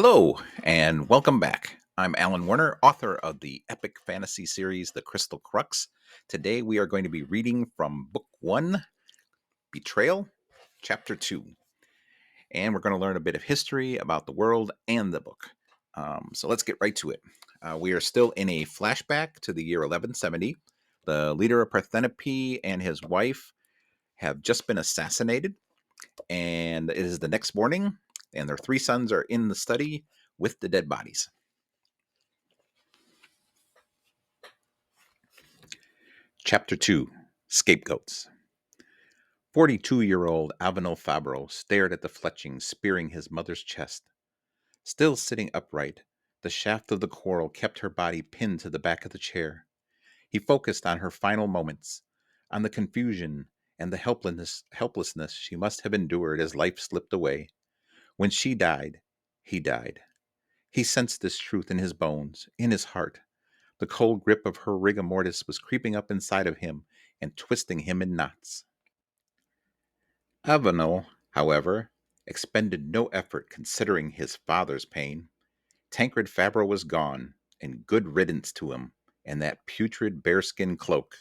Hello, and welcome back. I'm Allen Werner, author of the epic fantasy series, The Crystal Crux. Today we are going to be reading from Book 1, Betrayal, Chapter 2. And we're going to learn a bit of history about the world and the book. So let's get right to it. We are still in a flashback to the year 1170. The leader of Parthenope and his wife have just been assassinated, and it is the next morning, and their three sons are in the study with the dead bodies. Chapter 2, Scapegoats. 42-year-old Avenel Fabro stared at the fletching spearing his mother's chest. Still sitting upright, the shaft of the quarrel kept her body pinned to the back of the chair. He focused on her final moments, on the confusion and the helplessness she must have endured as life slipped away. When she died, he died. He sensed this truth in his bones, in his heart. The cold grip of her rigor mortis was creeping up inside of him and twisting him in knots. Avenel, however, expended no effort considering his father's pain. Tancred Fabro was gone, and good riddance to him and that putrid bearskin cloak.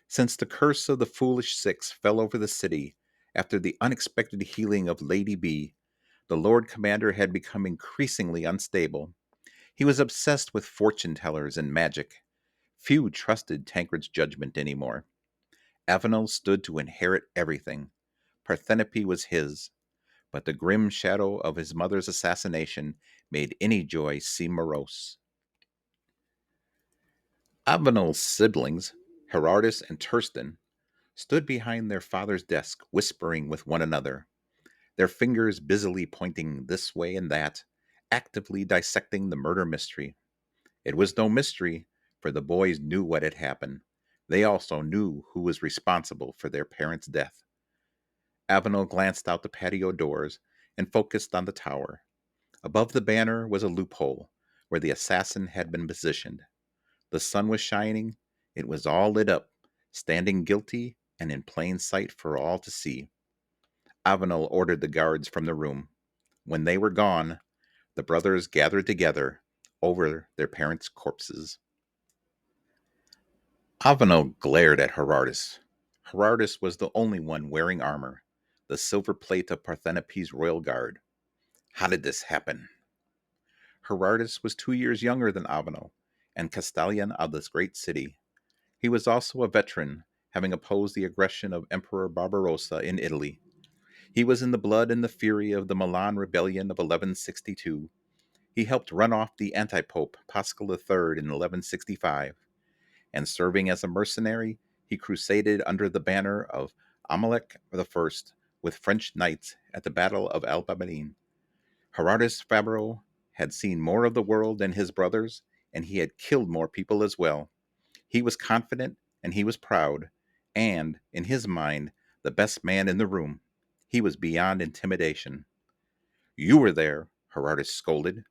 Since the curse of the foolish six fell over the city after the unexpected healing of Lady B, the Lord Commander had become increasingly unstable. He was obsessed with fortune tellers and magic. Few trusted Tancred's judgment anymore. Avenel stood to inherit everything. Parthenope was his, but the grim shadow of his mother's assassination made any joy seem morose. Avenel's siblings, Herardus and Turston, stood behind their father's desk, whispering with one another, their fingers busily pointing this way and that, actively dissecting the murder mystery. It was no mystery, for the boys knew what had happened. They also knew who was responsible for their parents' death. Avenel glanced out the patio doors and focused on the tower. Above the banner was a loophole where the assassin had been positioned. The sun was shining. It was all lit up, standing guilty and in plain sight for all to see. Avenel ordered the guards from the room. When they were gone, the brothers gathered together over their parents' corpses. Avenel glared at Herardus. Herardus was the only one wearing armor, the silver plate of Parthenope's royal guard. How did this happen? Herardus was 2 years younger than Avenel, and Castellan of this great city. He was also a veteran, having opposed the aggression of Emperor Barbarossa in Italy. He was in the blood and the fury of the Milan Rebellion of 1162. He helped run off the anti-pope Paschal III in 1165, and serving as a mercenary, he crusaded under the banner of Amalek I with French knights at the Battle of Albamarine. Herardus Fabro had seen more of the world than his brothers, and he had killed more people as well. He was confident and he was proud, and, in his mind, the best man in the room. He was beyond intimidation. You were there, Herardus scolded.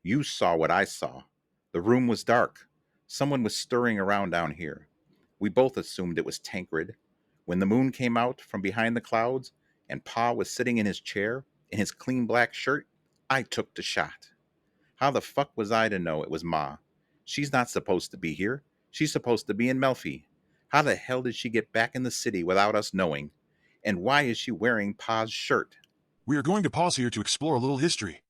You saw what I saw. The room was dark. Someone was stirring around down here. We both assumed it was Tancred. When the moon came out from behind the clouds and Pa was sitting in his chair in his clean black shirt, I took the shot. How the fuck was I to know it was Ma? She's not supposed to be here. She's supposed to be in Melfi. How the hell did she get back in the city without us knowing? And why is she wearing Pa's shirt? We are going to pause here to explore a little history.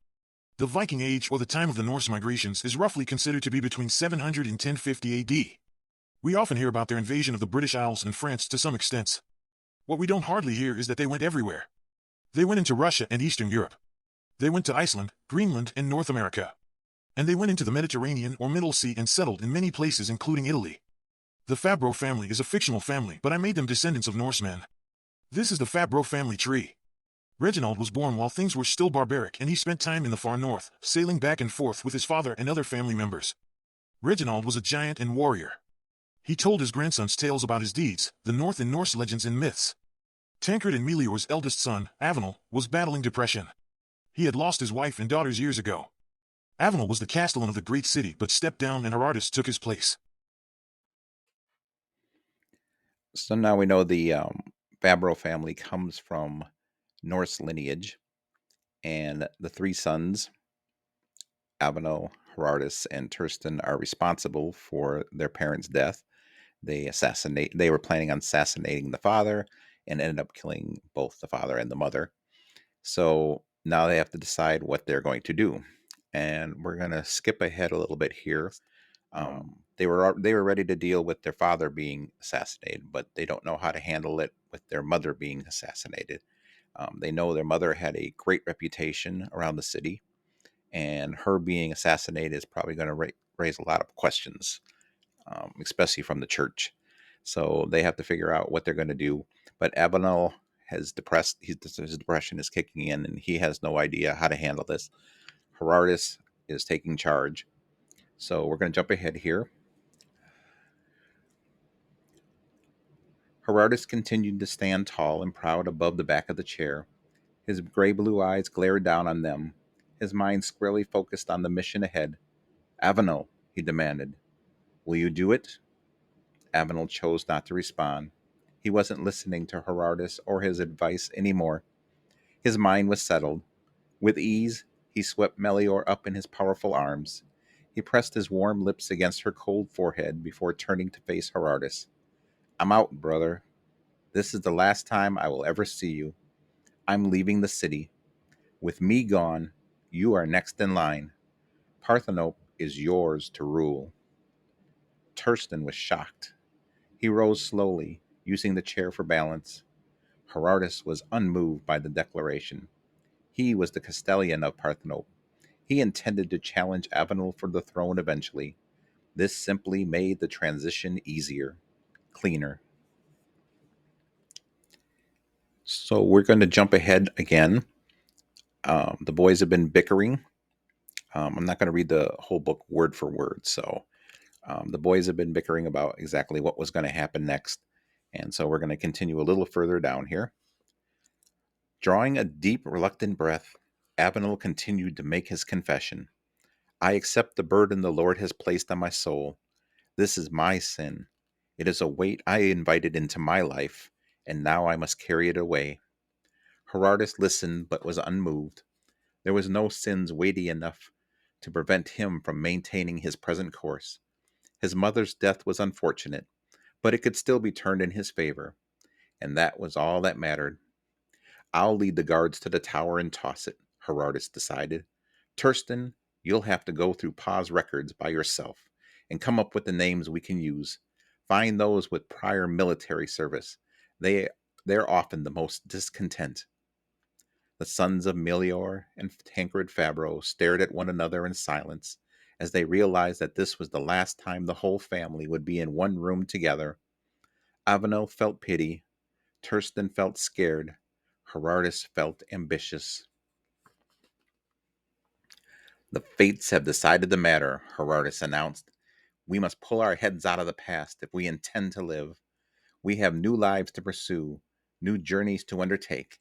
The Viking Age, or the time of the Norse migrations, is roughly considered to be between 700 and 1050 AD. We often hear about their invasion of the British Isles and France to some extent. What we don't hardly hear is that they went everywhere. They went into Russia and Eastern Europe. They went to Iceland, Greenland, and North America. And they went into the Mediterranean or Middle Sea and settled in many places including Italy. The Fabro family is a fictional family, but I made them descendants of Norsemen. This is the Fabro family tree. Reginald was born while things were still barbaric, and he spent time in the far north, sailing back and forth with his father and other family members. Reginald was a giant and warrior. He told his grandsons tales about his deeds, the North and Norse legends and myths. Tancred and Melior's eldest son, Avenel, was battling depression. He had lost his wife and daughters years ago. Avenel was the castellan of the great city, but stepped down and Herardus took his place. So now we know the Fabro family comes from Norse lineage, and the three sons Avenel, Gerardus, and Tursten are responsible for their parents' death. They were planning on assassinating the father and ended up killing both the father and the mother. So now they have to decide what they're going to do. And we're going to skip ahead a little bit here. They were ready to deal with their father being assassinated, but they don't know how to handle it with their mother being assassinated. They know their mother had a great reputation around the city, and her being assassinated is probably going to raise a lot of questions, especially from the church. So they have to figure out what they're going to do. But Avenel has depressed. His depression is kicking in, and he has no idea how to handle this. Gerardus is taking charge. So we're going to jump ahead here. Gerardus continued to stand tall and proud above the back of the chair. His gray blue eyes glared down on them, his mind squarely focused on the mission ahead. Avenel, he demanded, will you do it? Avenel chose not to respond. He wasn't listening to Gerardus or his advice anymore. His mind was settled. With ease, he swept Melior up in his powerful arms. He pressed his warm lips against her cold forehead before turning to face Gerardus. I'm out, brother. This is the last time I will ever see you. I'm leaving the city. With me gone, you are next in line. Parthenope is yours to rule. Tursten was shocked. He rose slowly, using the chair for balance. Gerardus was unmoved by the declaration. He was the Castellan of Parthenope. He intended to challenge Avenel for the throne eventually. This simply made the transition easier, cleaner. So we're going to jump ahead again. The boys have been bickering. I'm not going to read the whole book word for word. So the boys have been bickering about exactly what was going to happen next. And so we're going to continue a little further down here. Drawing a deep, reluctant breath, Avenel continued to make his confession. I accept the burden the Lord has placed on my soul. This is my sin. It is a weight I invited into my life, and now I must carry it away. Gerardus listened but was unmoved. There was no sins weighty enough to prevent him from maintaining his present course. His mother's death was unfortunate, but it could still be turned in his favor, and that was all that mattered. I'll lead the guards to the tower and toss it, Gerardus decided. Tursten, you'll have to go through Pa's records by yourself and come up with the names we can use. Find those with prior military service. They, they're often the most discontent. The sons of Melior and Tancred Fabro stared at one another in silence as they realized that this was the last time the whole family would be in one room together. Avenel felt pity. Tursten felt scared. Gerardus felt ambitious. The fates have decided the matter, Gerardus announced. We must pull our heads out of the past if we intend to live. We have new lives to pursue, new journeys to undertake,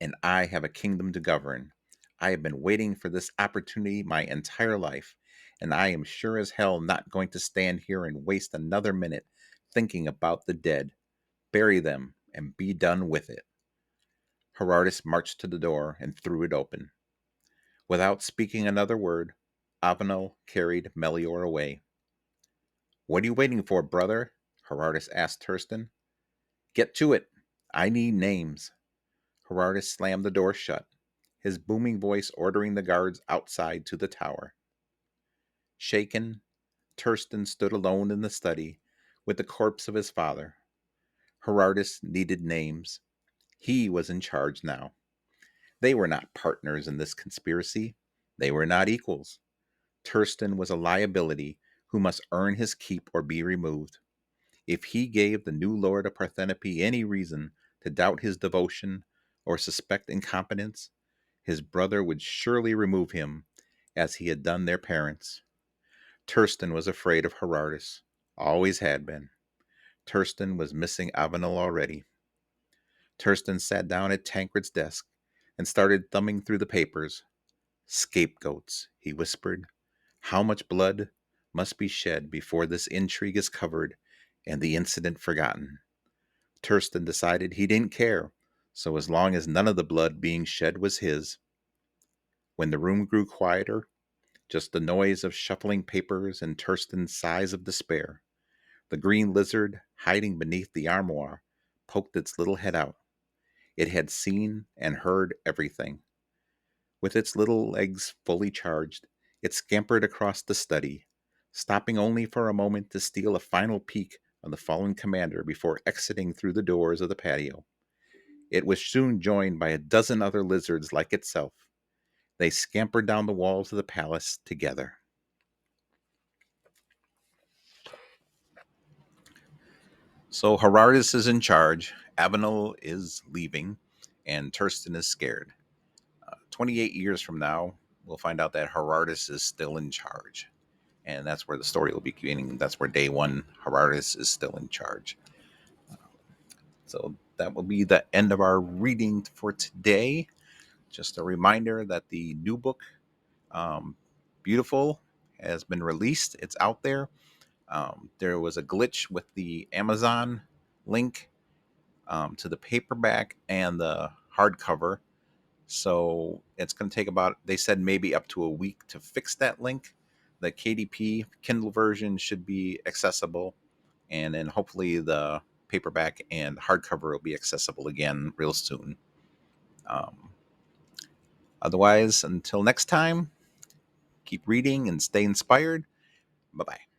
and I have a kingdom to govern. I have been waiting for this opportunity my entire life, and I am sure as hell not going to stand here and waste another minute thinking about the dead. Bury them and be done with it. Gerardus marched to the door and threw it open. Without speaking another word, Avenel carried Melior away. What are you waiting for, brother? Gerardus asked Tursten. Get to it. I need names. Gerardus slammed the door shut, his booming voice ordering the guards outside to the tower. Shaken, Tursten stood alone in the study with the corpse of his father. Gerardus needed names. He was in charge now. They were not partners in this conspiracy. They were not equals. Tursten was a liability who must earn his keep or be removed. If he gave the new lord of Parthenope any reason to doubt his devotion or suspect incompetence, his brother would surely remove him, as he had done their parents. Tursten was afraid of Gerardus, always had been. Tursten was missing Avenel already. Tursten sat down at Tancred's desk and started thumbing through the papers. Scapegoats, he whispered. How much blood must be shed before this intrigue is covered and the incident forgotten? Tursten decided he didn't care, so as long as none of the blood being shed was his. When the room grew quieter, Just the noise of shuffling papers and Tursten's sighs of despair. The green lizard, hiding beneath the armoire, poked its little head out. It had seen and heard everything. With its little legs fully charged, it scampered across the study, stopping only for a moment to steal a final peek on the fallen commander before exiting through the doors of the patio. It was soon joined by a dozen other lizards like itself. They scampered down the walls of the palace together. So Herardus is in charge, Avenel is leaving, and Tursten is scared. 28 years from now, we'll find out that Herardus is still in charge. And that's where the story will be beginning. That's where day one, Herardus is still in charge. So that will be the end of our reading for today. Just a reminder that the new book, um, Beautiful, has been released. It's out there. There was a glitch with the Amazon link to the paperback and the hardcover. So it's going to take about, they said maybe up to a week to fix that link. The KDP Kindle version should be accessible. And then hopefully the paperback and hardcover will be accessible again real soon. Um, Otherwise, until next time, keep reading and stay inspired. Bye bye.